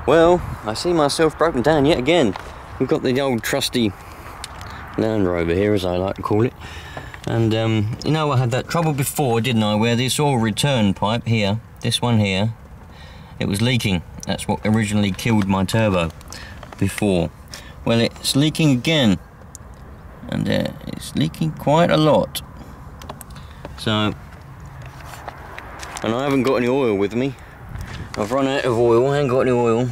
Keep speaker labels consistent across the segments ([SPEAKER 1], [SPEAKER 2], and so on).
[SPEAKER 1] Well, I see myself broken down yet again. We've got the old trusty Land Rover here, as I like to call it. And you know, I had that trouble before, didn't I, where this oil return pipe here, this one here, it was leaking. That's what originally killed my turbo before. Well, it's leaking again, and it's leaking quite a lot. So, and I haven't got any oil with me. I've run out of oil, I ain't got any oil.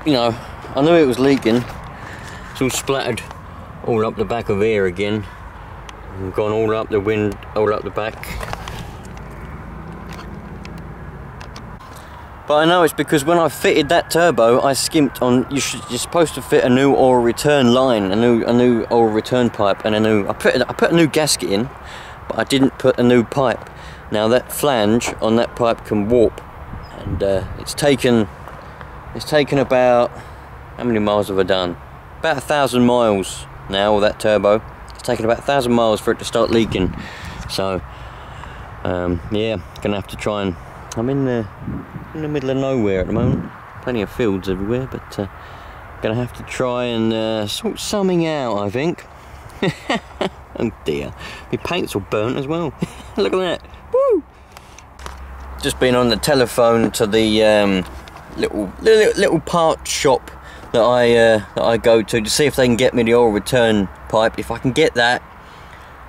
[SPEAKER 1] You know, I knew it was leaking. It's all splattered all up the back of here again. And gone all up the wind, all up the back. But I know it's because when I fitted that turbo, I skimped on. You're supposed to fit a new oil return line, a new oil return pipe, and I put a new gasket in, but I didn't put a new pipe. Now that flange on that pipe can warp, and it's taken about, how many miles have I done? About 1,000 miles now with that turbo. It's taken about 1,000 miles for it to start leaking. So, yeah, gonna have to try and, I'm in the middle of nowhere at the moment. Plenty of fields everywhere, but gonna have to try and sort something out, I think. Oh dear, my paint's all burnt as well. Look at that, woo! Just been on the telephone to the little part shop that I go to see if they can get me the oil return pipe. If I can get that,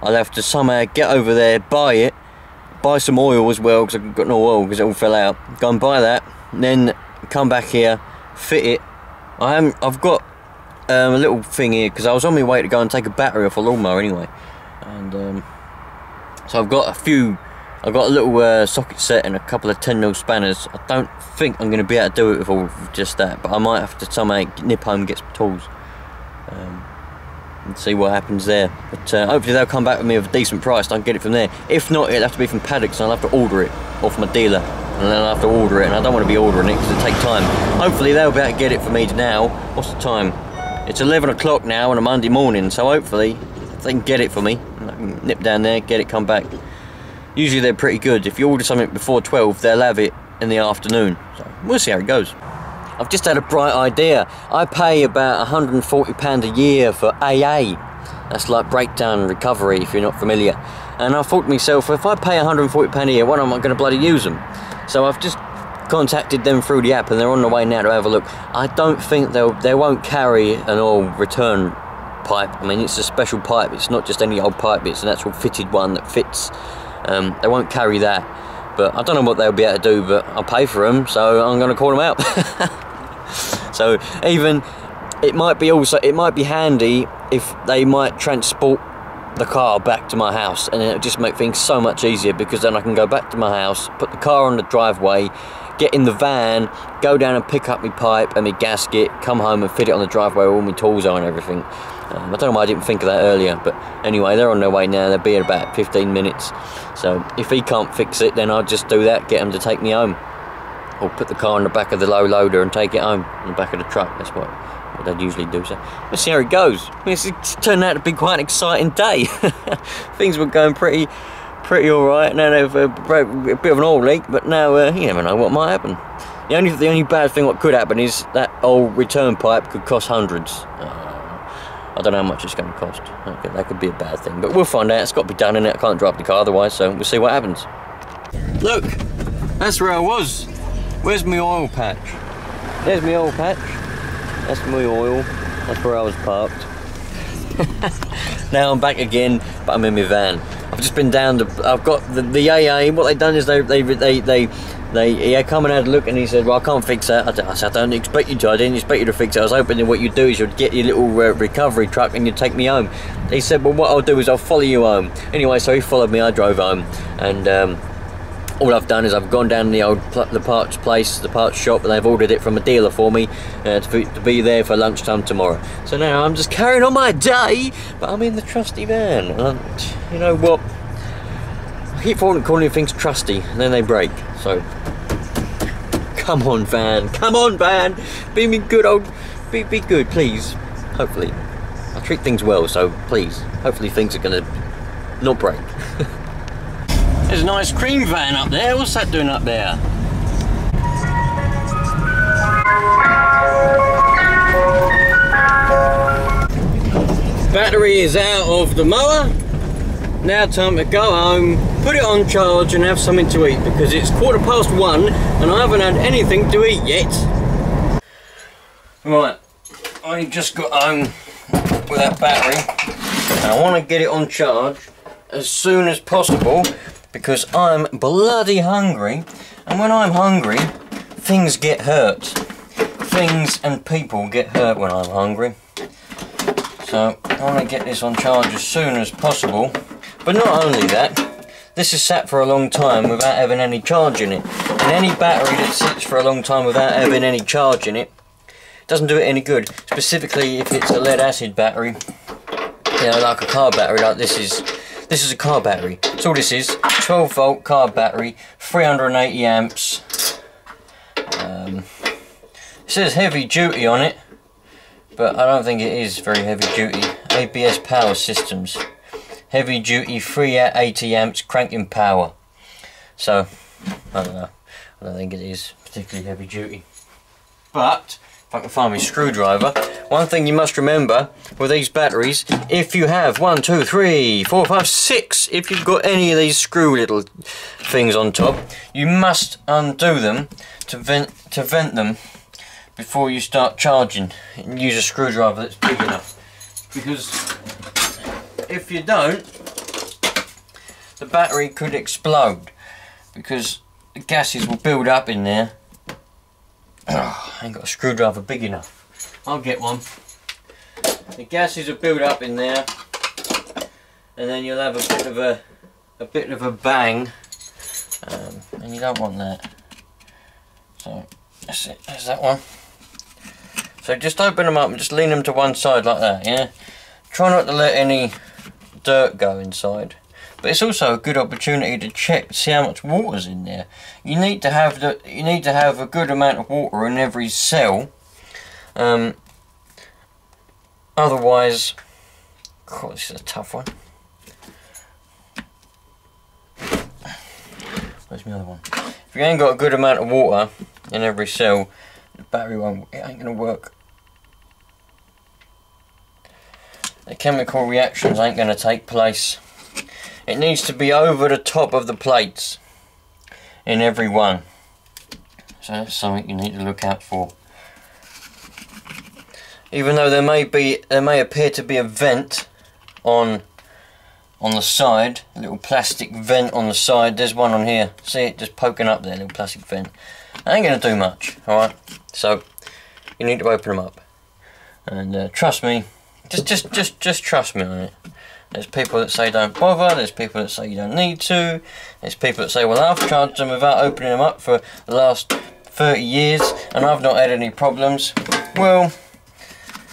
[SPEAKER 1] I'll have to somehow get over there, buy some oil as well, because I've got no oil because it all fell out. Go and buy that, and then come back here, fit it. I've got a little thing here because I was on my way to go and take a battery off a lawnmower anyway, and so I've got a little socket set and a couple of 10mm spanners. I don't think I'm going to be able to do it with all just that, but I might have to somehow nip home and get some tools and see what happens there. But hopefully they'll come back with me with a decent price and I can get it from there. If not, it'll have to be from Paddocks and I'll have to order it off my dealer, and then I'll have to order it, and I don't want to be ordering it because it'll take time. Hopefully they'll be able to get it for me now. What's the time? It's 11 o'clock now on a Monday morning, so hopefully they can get it for me. I can nip down there, get it, come back. Usually they're pretty good. If you order something before 12, they'll have it in the afternoon. So we'll see how it goes. I've just had a bright idea. I pay about £140 a year for AA. That's like breakdown recovery, if you're not familiar. And I thought to myself, if I pay £140 a year, why am I going to bloody use them? So I've just contacted them through the app, and they're on the way now to have a look. I don't think they won't carry an oil return pipe. I mean, it's a special pipe. It's not just any old pipe. It's an actual fitted one that fits. They won't carry that, but I don't know what they'll be able to do, but I'll pay for them, so I'm going to call them out. So even it might be handy if they might transport the car back to my house, and it'll just make things so much easier, because then I can go back to my house, put the car on the driveway, get in the van, go down and pick up my pipe and my gasket, come home and fit it on the driveway where all my tools are and everything. I don't know why I didn't think of that earlier, but anyway, they're on their way now. They'll be in about 15 minutes. So if he can't fix it, then I'll just do that, get him to take me home. Or put the car in the back of the low loader and take it home in the back of the truck. That's what they'd usually do. So let's see how it goes. It's turned out to be quite an exciting day. Things were going pretty alright. Now they've a bit of an oil leak, but now you never know what might happen. The only bad thing what could happen is that old return pipe could cost hundreds. I don't know how much it's going to cost. That could be a bad thing, but we'll find out. It's got to be done, innit? I can't drive the car otherwise, so we'll see what happens. Look, that's where I was. Where's my oil patch? There's my oil patch. That's my oil. That's where I was parked. Now I'm back again, but I'm in my van. I've just been down to. I've got the AA. What they've done is he come and had a look, and he said, "Well, I can't fix that." I said, "I don't expect you to. I didn't expect you to fix it. I was hoping that what you'd do is you'd get your little recovery truck and you'd take me home." He said, "Well, what I'll do is I'll follow you home." Anyway, so he followed me. I drove home, and all I've done is I've gone down to the parts place, the parts shop, and they've ordered it from a dealer for me to be there for lunchtime tomorrow. So now I'm just carrying on my day, but I'm in the trusty van. You know what? I keep calling things trusty, and then they break. So come on, van! Come on, van! Be me good, be good, please. Hopefully, I treat things well, so please. Hopefully, things are gonna not break. There's an ice cream van up there. What's that doing up there? Battery is out of the mower. Now time to go home, put it on charge and have something to eat, because it's 1:15 and I haven't had anything to eat yet. Right, I just got home with that battery and I want to get it on charge as soon as possible, because I'm bloody hungry, and when I'm hungry, things get hurt. Things and people get hurt when I'm hungry. So I want to get this on charge as soon as possible. But not only that, this is sat for a long time without having any charge in it. And any battery that sits for a long time without having any charge in it doesn't do it any good. Specifically if it's a lead acid battery, you know, like a car battery, like this is a car battery. That's all this is. 12 volt car battery, 380 amps. It says heavy duty on it, but I don't think it is very heavy duty. ABS power systems. Heavy duty 380 amps cranking power. So, I don't know. I don't think it is particularly heavy duty. But if I can find my screwdriver, one thing you must remember with these batteries, if you have 1, 2, 3, 4, 5, 6, if you've got any of these screw little things on top, you must undo them to vent them before you start charging, and use a screwdriver that's big enough. Because if you don't, the battery could explode, because the gases will build up in there. Oh, I ain't got a screwdriver big enough. I'll get one. The gases will build up in there, and then you'll have a bit of a bang, and you don't want that. So that's it. There's that one. So just open them up and just lean them to one side like that. Yeah. Try not to let any dirt go inside. But it's also a good opportunity to check to see how much water's in there. You need to have a good amount of water in every cell. Otherwise, God, this is a tough one. Where's my other one? If you ain't got a good amount of water in every cell, the battery it ain't gonna work. The chemical reactions ain't gonna take place. It needs to be over the top of the plates in every one. So that's something you need to look out for. Even though there may appear to be a vent on the side, a little plastic vent on the side. There's one on here. See it just poking up there, little plastic vent. That ain't gonna do much, alright? So you need to open them up. And trust me, just trust me on it. There's people that say don't bother, there's people that say you don't need to, there's people that say, well, I've charged them without opening them up for the last 30 years and I've not had any problems. Well,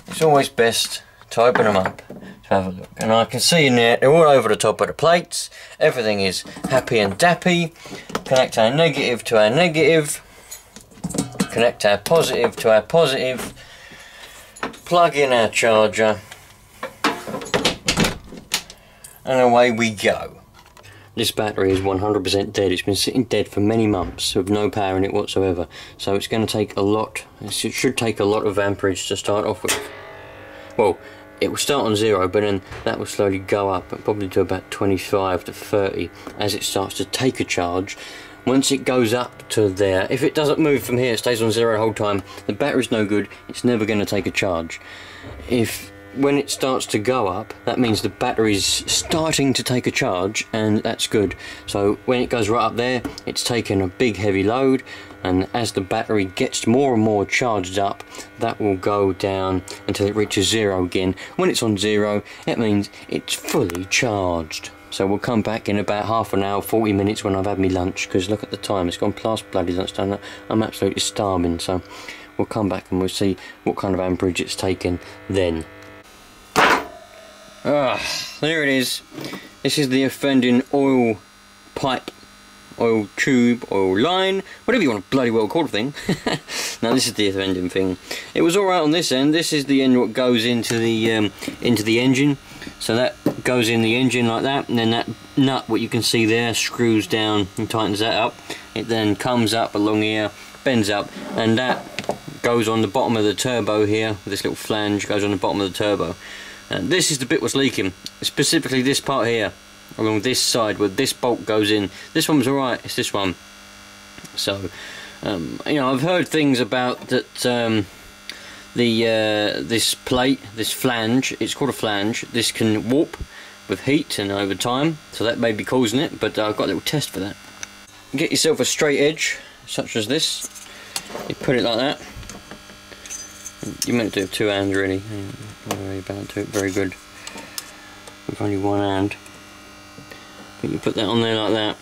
[SPEAKER 1] it's always best to open them up to have a look. And I can see in there, they're all over the top of the plates, everything is happy and dappy. Connect our negative to our negative, connect our positive to our positive, plug in our charger, and away we go. This battery is 100% dead. It's been sitting dead for many months with no power in it whatsoever. So it's going to take a lot, it should take a lot of amperage to start off with. Well, it will start on 0, but then that will slowly go up, probably to about 25 to 30 as it starts to take a charge. Once it goes up to there, if it doesn't move from here, it stays on 0 the whole time, the battery's no good, it's never going to take a charge. When it starts to go up, that means the battery's starting to take a charge, and that's good. So when it goes right up there, it's taking a big heavy load, and as the battery gets more and more charged up, that will go down until it reaches 0 again. When it's on 0, it means it's fully charged. So we'll come back in about half an hour, 40 minutes when I've had me lunch, because look at the time, it's gone past bloody lunchtime. I'm absolutely starving, so we'll come back and we'll see what kind of amperage it's taken then. There it is. This is the offending oil pipe, oil tube, oil line, whatever you want to bloody well call the thing. Now this is the offending thing. It was alright on this end. This is the end what goes into the engine. So that goes in the engine like that, and then that nut, what you can see there, screws down and tightens that up. It then comes up along here, bends up, and that goes on the bottom of the turbo here. This little flange goes on the bottom of the turbo. And this is the bit what's leaking, specifically this part here, along this side where this bolt goes in. This one's alright, it's this one. So, you know, I've heard things about that this plate, this flange, it's called a flange, this can warp with heat and over time, so that may be causing it, but I've got a little test for that. Get yourself a straight edge, such as this, you put it like that. You meant to do it with 2 hands really. Don't worry about it, very good. With only 1 hand. But you put that on there like that,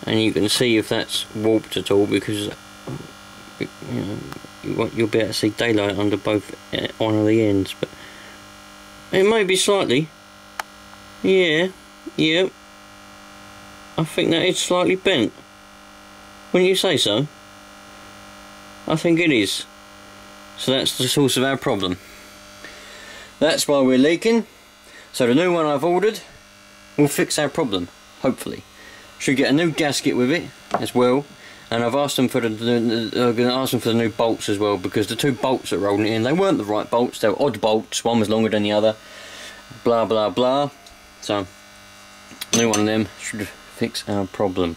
[SPEAKER 1] and you can see if that's warped at all, because you know you'll be able to see daylight under both one of the ends. But it may be slightly. Yeah. I think that is slightly bent. Wouldn't you say so? I think it is. So that's the source of our problem. That's why we're leaking. So the new one I've ordered will fix our problem, hopefully. Should get a new gasket with it as well, and I've asked them for I'm going to ask them for the new bolts as well, because the 2 bolts that were holding it in, they weren't the right bolts. They were odd bolts. One was longer than the other. Blah blah blah. So new one of them should fix our problem.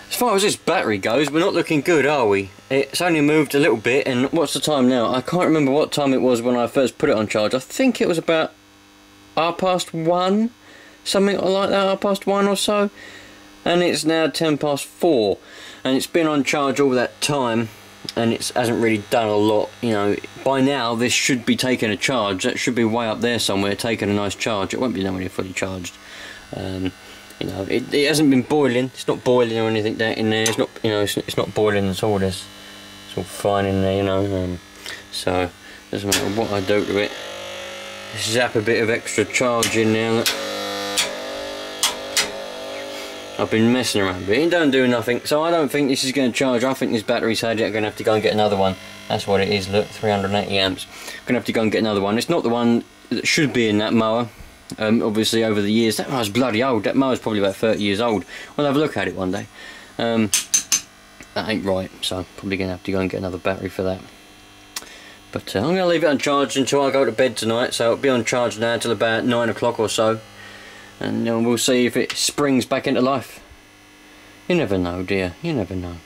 [SPEAKER 1] As far as this battery goes, we're not looking good, are we? It's only moved a little bit, and what's the time now? I can't remember what time it was when I first put it on charge. I think it was about 1:30, something like that, 1:30 or so. And it's now 4:10, and it's been on charge all that time, and it hasn't really done a lot. You know, by now this should be taking a charge. That should be way up there somewhere, taking a nice charge. It won't be nowhere fully charged. You know, it hasn't been boiling. It's not boiling or anything down in there. It's not, you know, it's not boiling at all. It's all fine in there, you know. So doesn't matter what I do to it. Zap a bit of extra charge in there. I've been messing around, but it don't do nothing. So I don't think this is going to charge. I think this battery's had it. I'm going to have to go and get another one. That's what it is. Look, 380 amps. Going to have to go and get another one. It's not the one that should be in that mower. Obviously over the years, that mower's bloody old. That mower's probably about 30 years old. We'll have a look at it one day. That ain't right, so probably going to have to go and get another battery for that. But I'm going to leave it uncharged until I go to bed tonight, so it'll be on charge now until about 9 o'clock or so, and we'll see if it springs back into life. You never know, dear, you never know.